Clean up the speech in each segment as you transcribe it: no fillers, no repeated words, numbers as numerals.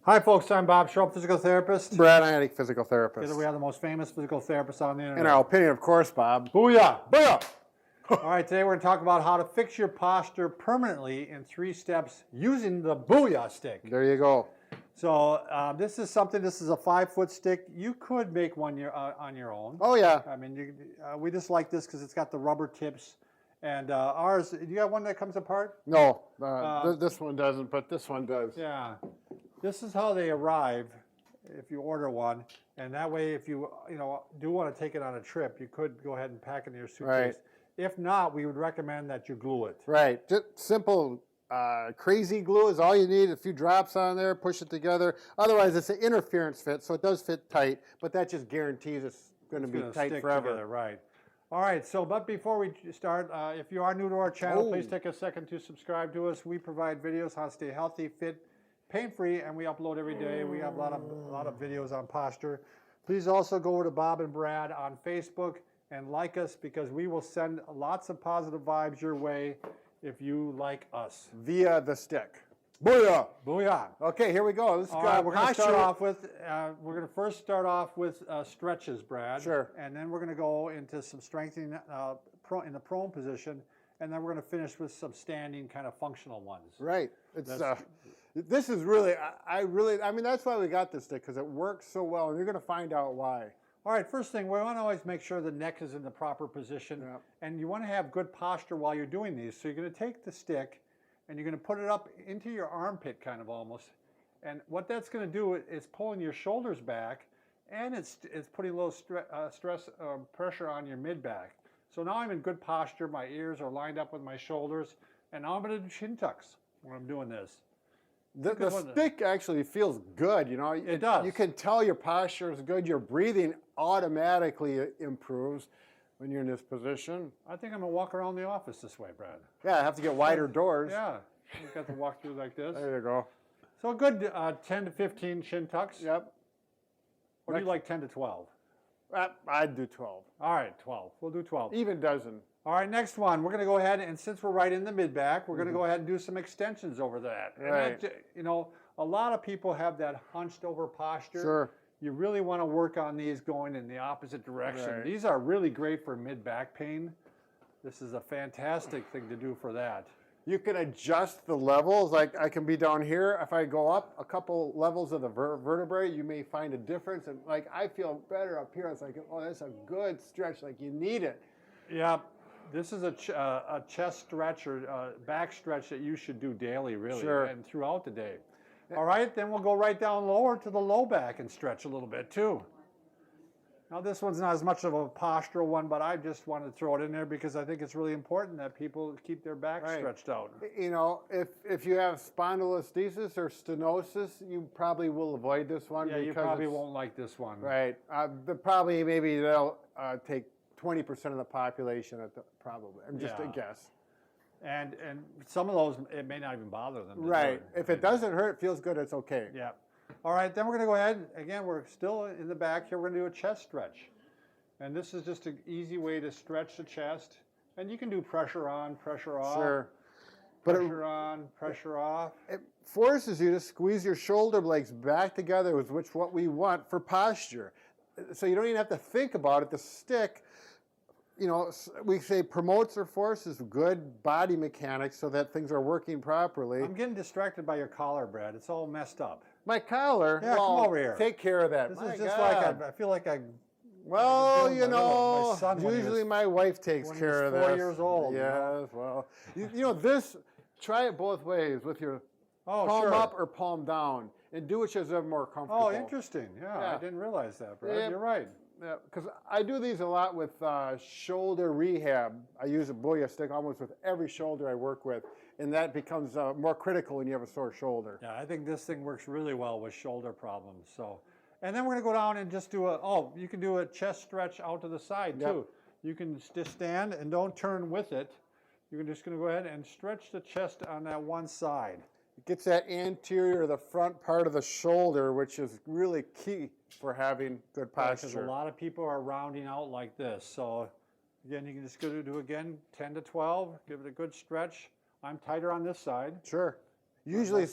Hi folks, I'm Bob Schrupp, physical therapist. Brad Heineck, physical therapist. Together we are the most famous physical therapists on the internet. In our opinion, of course, Bob. Booyah! Booyah! All right, today we're going to talk about how to fix your posture permanently in 3 steps using the BOOYAH Stik. There you go. So this is a 5-foot stick. You could make one on your own. Oh yeah. I mean, we just like this because it's got the rubber tips. And ours, you got one that comes apart? No, this one doesn't, but this one does. Yeah. This is how they arrive if you order one. And that way, if you do want to take it on a trip, you could go ahead and pack it in your suitcase. Right. If not, we would recommend that you glue it. Right. Just simple crazy glue is all you need. A few drops on there, push it together. Otherwise, it's an interference fit, so it does fit tight, but that just guarantees it's going to be tight forever. Together, right. All right, but before we start, if you are new to our channel, please take a second to subscribe to us. We provide videos on how to stay healthy, fit, pain-free, and we upload every day. We have a lot of videos on posture. Please also go over to Bob and Brad on Facebook and like us, because we will send lots of positive vibes your way if you like us. Via the stick. Booyah! Booyah! Okay, here we go. Let's All go. right, we're going to start off with, first start off with stretches, Brad. Sure. And then we're going to go into some strengthening in the prone position, and then we're going to finish with some standing kind of functional ones. Right. It's this is really, I mean, that's why we got this stick, because it works so well, and you're going to find out why. All right, first thing, we want to always make sure the neck is in the proper position, and you want to have good posture while you're doing these. So you're going to take the stick, and you're going to put it up into your armpit kind of almost. And what that's going to do is pulling your shoulders back, and it's putting a little pressure on your mid-back. So now I'm in good posture. My ears are lined up with my shoulders, and now I'm going to do chin tucks when I'm doing this. The stick actually feels good, you know. It does. You can tell your posture is good. Your breathing automatically improves when you're in this position. I think I'm going to walk around the office this way, Brad. Yeah, I have to get wider doors. Yeah, you've got to walk through like this. There you go. So a good 10 to 15 chin tucks. Yep. Or do you like 10 to 12? I'd do 12. All right, 12. We'll do 12. Even dozen. All right, next one. We're going to go ahead, and since we're right in the mid-back, we're going to go ahead and do some extensions over that. Right. And that, a lot of people have that hunched over posture. Sure. You really want to work on these going in the opposite direction. Right. These are really great for mid-back pain. This is a fantastic thing to do for that. You can adjust the levels. Like I can be down here. If I go up a couple levels of the vertebrae, you may find a difference. And like I feel better up here. It's like, oh, that's a good stretch. Like you need it. Yeah. This is a chest stretch or back stretch that you should do daily, really, and throughout the day. All right, then we'll go right down lower to the low back and stretch a little bit too. Now this one's not as much of a postural one, but I just wanted to throw it in there because I think it's really important that people keep their back stretched out. You know, if you have spondylolisthesis or stenosis, you probably will avoid this one. Yeah, you probably won't like this one. Right. They'll take 20% of the population, probably. I'm just a guess. And some of those, it may not even bother them. Right. If it doesn't hurt, it feels good, it's okay. Yeah. All right, then we're going to go ahead. Again, we're still in the back here. We're going to do a chest stretch. And this is just an easy way to stretch the chest. And you can do pressure on, pressure off. Sure. Pressure on, pressure off. It forces you to squeeze your shoulder blades back together, with what we want for posture. So you don't even have to think about it. The stick, we say promotes or forces good body mechanics so that things are working properly. I'm getting distracted by your collar, Brad. It's all messed up. My collar? Yeah, come over here. Take care of that. This is just like, I feel like I... Well, my son usually my wife takes care of this. 4 years old. Yes, well, this, try it both ways with your palm up or palm down, and do whichever more comfortable. Oh, interesting. Yeah, I didn't realize that, Brad. Yeah. You're right. Yeah, because I do these a lot with shoulder rehab. I use a BOOYAH Stik almost with every shoulder I work with, and that becomes more critical when you have a sore shoulder. Yeah, I think this thing works really well with shoulder problems. So, and then we're going to go down and just do you can do a chest stretch out to the side too. You can just stand and don't turn with it. You're just going to go ahead and stretch the chest on that one side. It gets that anterior, the front part of the shoulder, which is really key for having good posture. Because a lot of people are rounding out like this. So again, you can just go to do again 10 to 12, give it a good stretch. I'm tighter on this side. Sure. Usually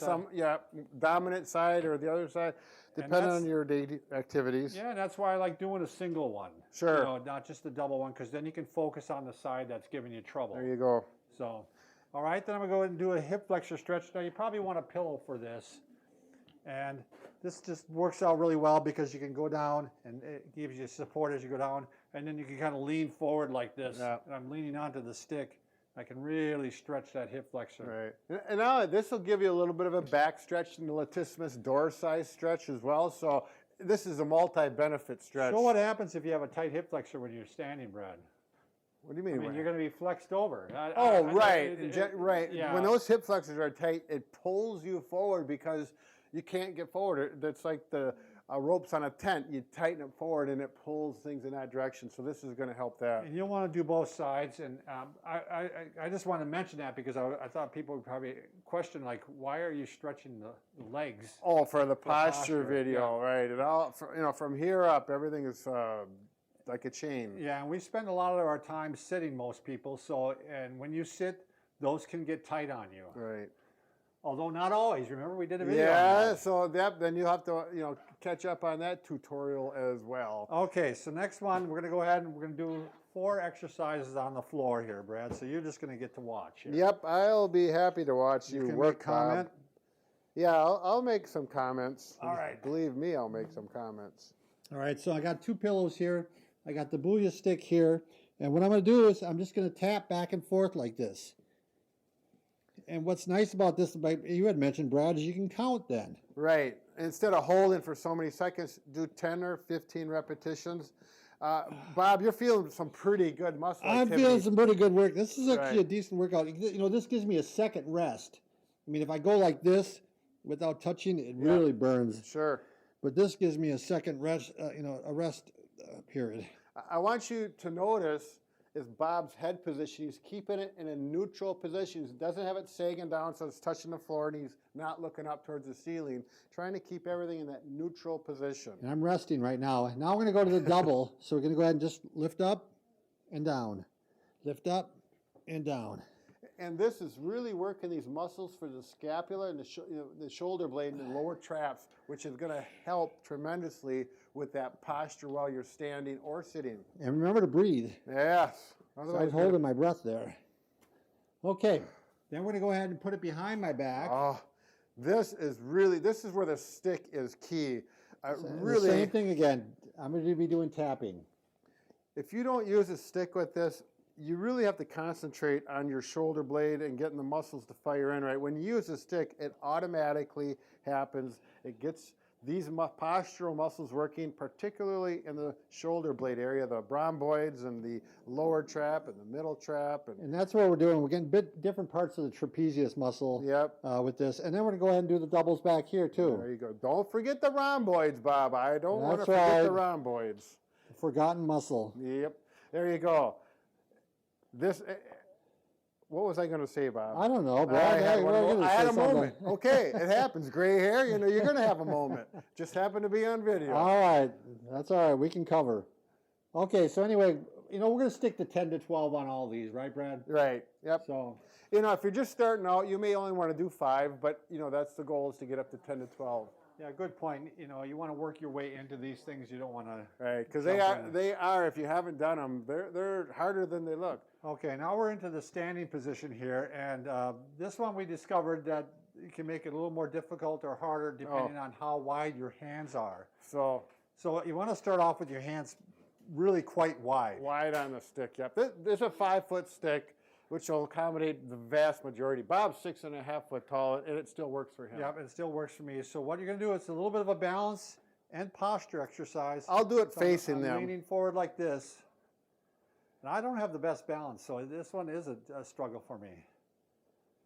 dominant side or the other side, depending on your daily activities. Yeah, and that's why I like doing a single one. Sure. You know, not just a double one, because then you can focus on the side that's giving you trouble. There you go. So, all right, then I'm going to go ahead and do a hip flexor stretch. Now, you probably want a pillow for this. And this just works out really well because you can go down and it gives you support as you go down. And then you can kind of lean forward like this. Yeah. And I'm leaning onto the stick. I can really stretch that hip flexor. Right. And now this will give you a little bit of a back stretch and the latissimus dorsi stretch as well. So this is a multi-benefit stretch. So what happens if you have a tight hip flexor when you're standing, Brad? What do you mean? I mean, you're going to be flexed over. Right. Yeah. When those hip flexors are tight, it pulls you forward because you can't get forward. That's like the ropes on a tent. You tighten it forward and it pulls things in that direction. So this is going to help that. And you'll want to do both sides. And I just want to mention that because I thought people would probably question, like, why are you stretching the legs? Oh, for the posture video, yeah. Right? It all, from here up, everything is like a chain. Yeah, and we spend a lot of our time sitting, most people. So, and when you sit, those can get tight on you. Right. Although not always. Remember, we did a video on that. So then you have to, catch up on that tutorial as well. Okay, so next one, we're going to go ahead and we're going to do 4 exercises on the floor here, Brad. So you're just going to get to watch here. Yep, I'll be happy to watch you work, comment. Bob. Yeah, I'll make some comments. All right. Believe me, I'll make some comments. All right, so I got 2 pillows here. I got the BOOYAH Stik here. And what I'm going to do is I'm just going to tap back and forth like this. And what's nice about this, you had mentioned, Brad, is you can count then. Right. Instead of holding for so many seconds, do 10 or 15 repetitions. Bob, you're feeling some pretty good muscle activity. I'm feeling some pretty good work. This is actually a decent workout. This gives me a second rest. I mean, if I go like this without touching, it really burns. Sure. But this gives me a second rest, a rest period. I want you to notice is Bob's head position. He's keeping it in a neutral position. He doesn't have it sagging down so it's touching the floor, and he's not looking up towards the ceiling, trying to keep everything in that neutral position. And I'm resting right now. Now we're going to go to the double. So we're going to go ahead and just lift up and down. Lift up and down. And this is really working these muscles for the scapula and the shoulder blade and the lower traps, which is going to help tremendously with that posture while you're standing or sitting. And remember to breathe. Yes. So I was holding my breath there. Okay. Then we're going to go ahead and put it behind my back. Oh, this is where the stick is key. Really, same thing again. I'm going to be doing tapping. If you don't use a stick with this, you really have to concentrate on your shoulder blade and getting the muscles to fire in right. When you use a stick, it automatically happens. It gets these postural muscles working, particularly in the shoulder blade area, the rhomboids and the lower trap and the middle trap. And that's what we're doing. We're getting different parts of the trapezius muscle with this. And then we're going to go ahead and do the doubles back here, too. There you go. Don't forget the rhomboids, Bob. I don't want to forget the rhomboids. Forgotten muscle. Yep. There you go. What was I going to say, Bob? I don't know, but I had a moment. Okay, it happens. Gray hair, you're going to have a moment. Just happened to be on video. All right. That's all right. We can cover. Okay, so anyway, we're going to stick to 10 to 12 on all these, right, Brad? Right. Yep. So, if you're just starting out, you may only want to do 5, but, that's the goal, is to get up to 10 to 12. Yeah, good point. You want to work your way into these things. You don't want to. Right, because they are. If you haven't done them, they're harder than they look. Okay, now we're into the standing position here, and this one we discovered that you can make it a little more difficult or harder depending on how wide your hands are. So you want to start off with your hands really quite wide. Wide on the stick. Yep. This is a 5-foot stick, which will accommodate the vast majority. Bob's 6.5 foot tall, and it still works for him. Yep, it still works for me. So what you're going to do is a little bit of a balance and posture exercise. I'll do it facing them. Leaning forward like this. And I don't have the best balance, so this one is a struggle for me.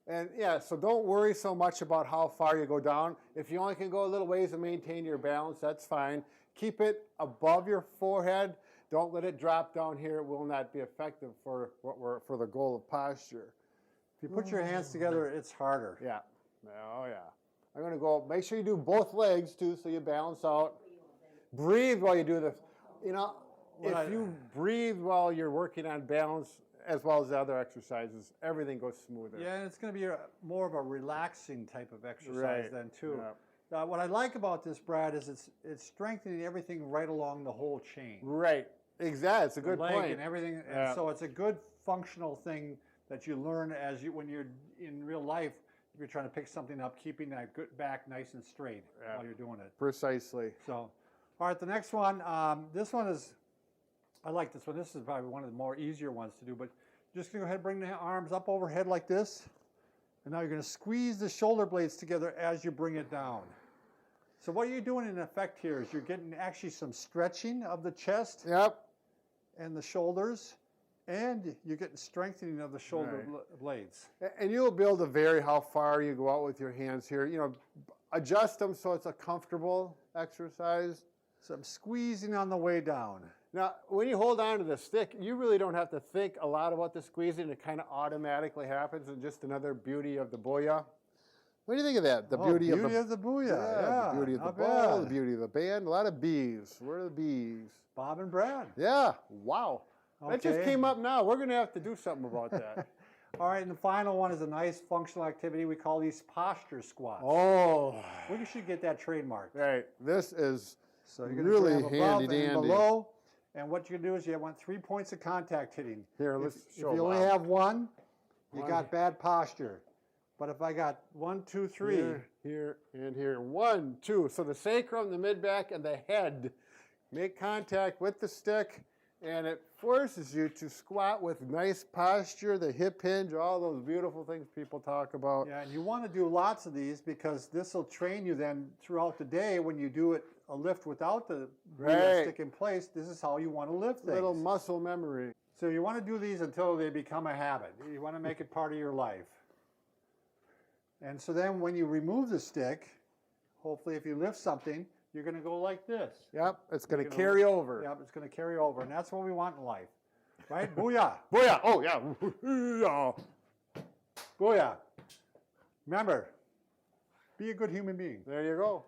And so don't worry so much about how far you go down. If you only can go a little ways and maintain your balance, that's fine. Keep it above your forehead. Don't let it drop down here. It will not be effective for the goal of posture. If you put your hands together, it's harder. Yeah. Oh, yeah. I'm going to go. Make sure you do both legs, too, so you balance out. Breathe while you do this. If you breathe while you're working on balance, as well as the other exercises, everything goes smoother. Yeah, and it's going to be more of a relaxing type of exercise Right. then too. Yeah. What I like about this, Brad, is it's strengthening everything right along the whole chain. Right. Exactly. It's a good leg point. and everything, Yeah. and so it's a good functional thing that you learn when you're in real life. If you're trying to pick something up, keeping that good back nice and straight while you're doing it. Precisely. So, all right, the next one. This one is, I like this one. This is probably one of the more easier ones to do. But just go ahead and bring the arms up overhead like this, and now you're going to squeeze the shoulder blades together as you bring it down. So what you're doing in effect here is you're getting actually some stretching of the chest. Yep. And the shoulders, and you're getting strengthening of the shoulder blades. And you'll be able to vary how far you go out with your hands here. You know, adjust them so it's a comfortable exercise. So I'm squeezing on the way down. Now, when you hold on to the stick, you really don't have to think a lot about the squeezing. It kind of automatically happens, and just another beauty of the BOOYAH. What do you think of that? The beauty of the BOOYAH. Yeah, the beauty of the ball, the beauty of the band. A lot of bees. Where are the bees? Bob and Brad. Yeah. Wow. That just Okay. came up now. We're going to have to do something about that. All right, and the final one is a nice functional activity. We call these posture squats. Oh. We should get that trademarked. Right. This is So you're going to really grab above handy and dandy. below, and what you do is you want 3 points of contact hitting. Here, let's If show you only Bob. have one, you One. got bad posture. But if I got 1, 2, 3, Here, and here. 1, 2. So the sacrum, the mid-back, and the head make contact with the stick, and it forces you to squat with nice posture, the hip hinge, all those beautiful things people talk about. yeah, and you want to do lots of these because this will train you then throughout the day when you do a lift without the BOOYAH stick in place. This is how you want to lift things. Little muscle memory. So you want to do these until they become a habit. You want to make it part of your life. And so then when you remove the stick, hopefully if you lift something, you're going to go like this. Yep, it's going to gonna carry over. Yep, it's going to carry over, and that's what we want in life. Right? BOOYAH! BOOYAH! Oh, yeah. BOOYAH! Remember, be a good human being. There you go.